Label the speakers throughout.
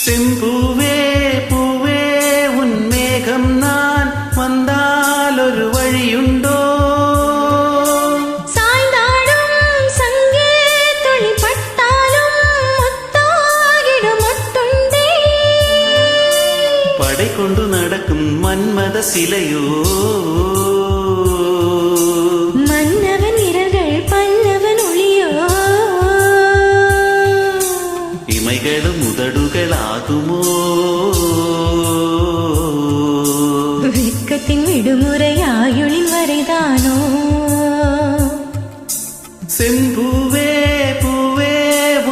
Speaker 1: செம்பூவே பூவே உன் மேகம் நான் வந்தால் ஒரு வழியுண்டோ?
Speaker 2: சாய்ந்தாடும் சங்கே துளி பட்டாலும் முத்தாகிடும் முத்துண்டே.
Speaker 1: படை கொண்டு நடக்கும் மன்மத சிலையோ?
Speaker 2: மன்னவன் இரகள் பல்லவன் ஒளியோ?
Speaker 1: இமைகளும் உதடுகளாகுமோ?
Speaker 2: வெட்கத்தின் விடுமுறை ஆயுளின் வரைதானோ?
Speaker 1: செம்பூவே பூவே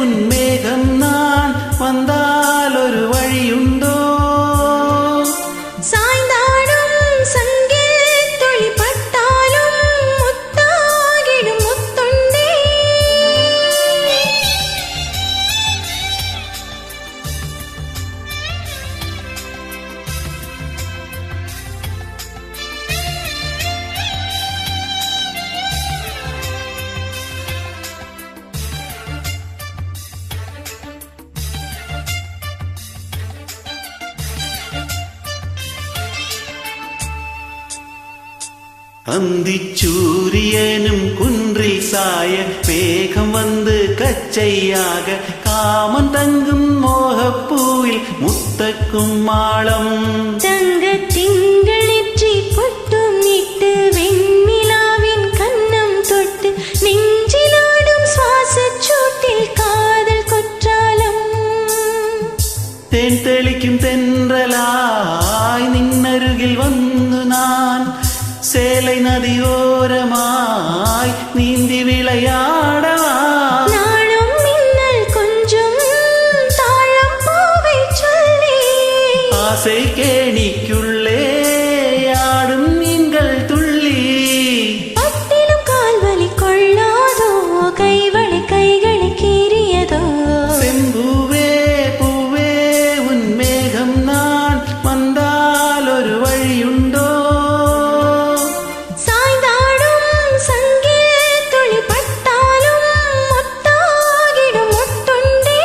Speaker 1: உன் மேகம் நான் வந்தால் ஒரு வழியுண்டோ?
Speaker 2: சாய்ந்தாடும் சங்கே துளி பட்டாலும் முத்தாகிடும் முத்துண்டே.
Speaker 1: அந்திச்சூரியனும் குன்றில் சாய வேகம் வந்து கச்சையாக காமன் தங்கும் மோகப்பூவில் முத்தக்கும் மாளம்.
Speaker 2: தங்க திங்கள் நெற்றி பொட்டும் இட்டு வெண்ணிலாவின் கன்னம் தொட்டு நெஞ்சிலாடும் சுவாச சூட்டில் காதல் குற்றாலம்.
Speaker 1: தேன் தெளிக்கும் தென்றலாய் நின்னருகில் வந்து நான் சேலை நதியோரமாய் நீந்தி விளையாடவா?
Speaker 2: நாளும் மின்னல் கொஞ்சம் தாழம் பூவை சொல்லி
Speaker 1: ஆசை கேணிக்குள்ளே ஆடும் மீன்கள் துள்ளி.
Speaker 2: பட்டிலும் கால்வலி கொள்ளாதோ? கைவளை கைகளை கீறியதோ?
Speaker 1: செம்பூவே பூவே உன் மேகம் நான் வந்தால் ஒரு வழியுண்டோ?
Speaker 2: சாய்ந்தாடும் சங்கே துளி பட்டாலும் முத்தாகிடும் முத்துண்டே.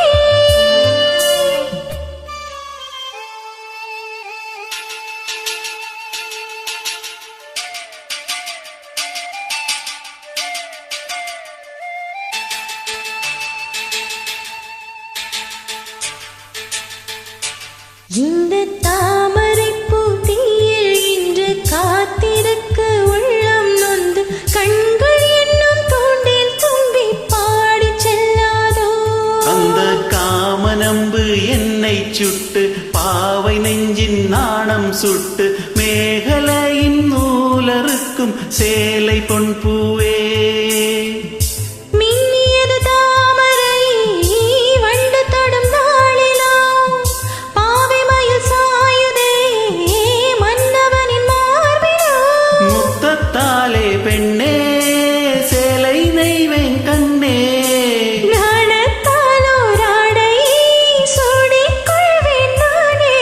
Speaker 2: இந்த தாமரைப்பூ தீயில் இன்று காத்திருக்க உள்ளம் நொந்து கண்கள் என்னும் தூண்டில் தும்பி பாடி செல்லாதோ?
Speaker 1: அந்த காமனம்பு என்னை சுட்டு பாவை நெஞ்சின் நாணம் சுட்டு மேகலையின் நூலறுக்கும் சேலை பொன் பூவே.
Speaker 2: மின்னியது தாமரை வண்டு தொடும் நாளிலாம் பாவை மயில் சாயுதே மன்னவனின் மார்பிலோ?
Speaker 1: முத்தத்தாலே பெண்ணே சேலை நெய்வேன் கண்ணே.
Speaker 2: நாணத்தாலோராடை சூடிக் கொள்வேன் நானே.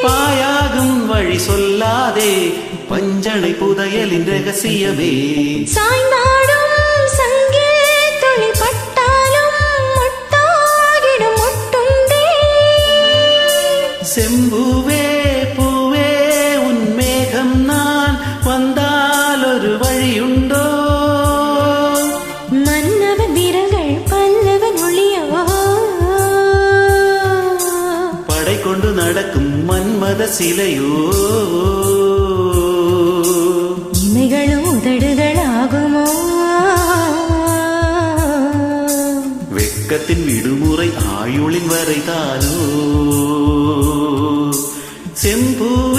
Speaker 1: பாயாகும் வழி சொல்லாதே பஞ்சனை புதையலின் ரகசியமே.
Speaker 2: சாய்ந்தாடும் சங்கே துளி பட்டாலும் முத்தாகிடும் முத்துண்டே.
Speaker 1: செம்பூவே பூவே உன் மேகம் நான் வந்தால் ஒரு வழியுண்டோ?
Speaker 2: மன்னவன் விரல்கள் பல்லவன் ஒளியோ?
Speaker 1: படை கொண்டு நடக்கும் மன்மத சிலையோ?
Speaker 2: இமைகளும் உதடுகளாகுமோ?
Speaker 1: வெட்கத்தின் விடுமுறை ஆயுளின் வரைதானோ? செம்பூவே